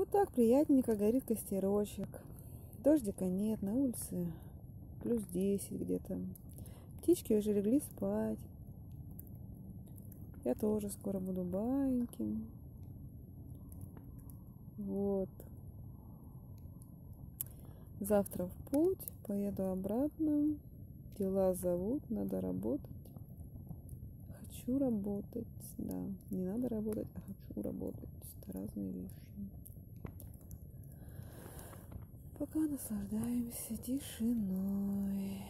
Вот так приятненько горит костерочек. Дождика нет, на улице плюс 10 где-то. Птички уже легли спать. Я тоже скоро буду баиньки. Вот. Завтра в путь, поеду обратно. Дела зовут, надо работать. Хочу работать, да. Не надо работать, а хочу работать. Это разные вещи. Пока наслаждаемся тишиной.